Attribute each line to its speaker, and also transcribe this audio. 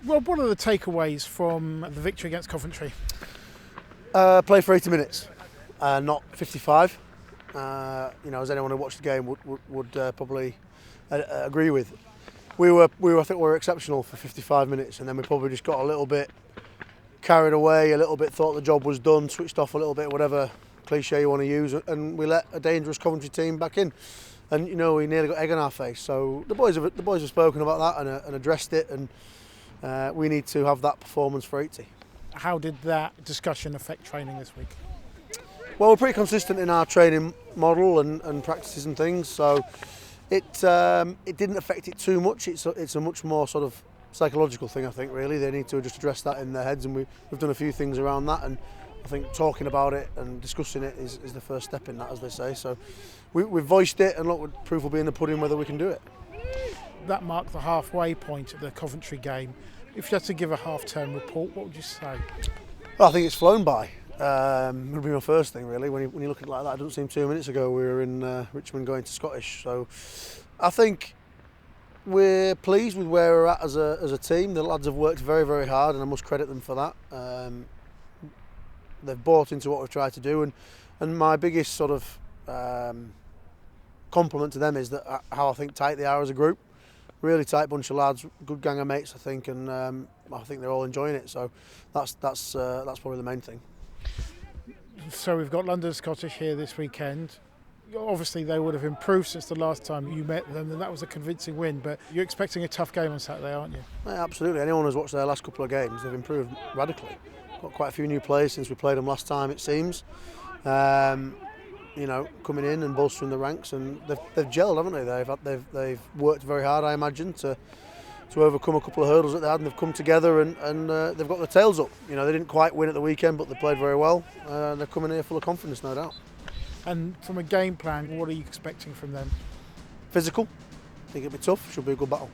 Speaker 1: Rob, what are the takeaways from the victory against Coventry?
Speaker 2: Play for 80 minutes, not 55. As anyone who watched the game would probably agree with. I think we were exceptional for 55 minutes, and then we probably just got a little bit carried away, a little bit thought the job was done, switched off a little bit, whatever cliche you want to use, and we let a dangerous Coventry team back in. And we nearly got egg on our face. So the boys have spoken about that and addressed it, and we need to have that performance for 80.
Speaker 1: How did that discussion affect training this week?
Speaker 2: Well, we're pretty consistent in our training model and practices and things, so it didn't affect it too much. It's a much more sort of psychological thing, I think. Really, they need to just address that in their heads, and we've done a few things around that, and I think talking about it and discussing it is the first step in that, as they say. So we've voiced it, and look, proof will be in the pudding whether we can do it.
Speaker 1: That marked the halfway point of the Coventry game. If you had to give a half-term report, what would you say?
Speaker 2: Well, I think it's flown by. It would be my first thing, really. When you look at it like that, it doesn't seem 2 minutes ago we were in Richmond going to Scottish. So I think we're pleased with where we're at as a team. The lads have worked very, very hard, and I must credit them for that. They've bought into what we've tried to do, and my biggest sort of compliment to them is that how I think tight they are as a group. Really tight bunch of lads, good gang of mates, I think, and I think they're all enjoying it. So that's probably the main thing.
Speaker 1: So we've got London Scottish here this weekend. Obviously they would have improved since the last time you met them, and that was a convincing win, but you're expecting a tough game on Saturday, aren't you?
Speaker 2: Yeah, absolutely. Anyone who's watched their last couple of games, they've improved radically. Got quite a few new players since we played them last time, it seems. Coming in and bolstering the ranks, and they've gelled, haven't they? They've worked very hard, I imagine, to overcome a couple of hurdles that they had, and they've come together and they've got their tails up. They didn't quite win at the weekend, but they played very well. They're coming here full of confidence, no doubt.
Speaker 1: And from a game plan, what are you expecting from them?
Speaker 2: Physical. I think it'll be tough. Should be a good battle.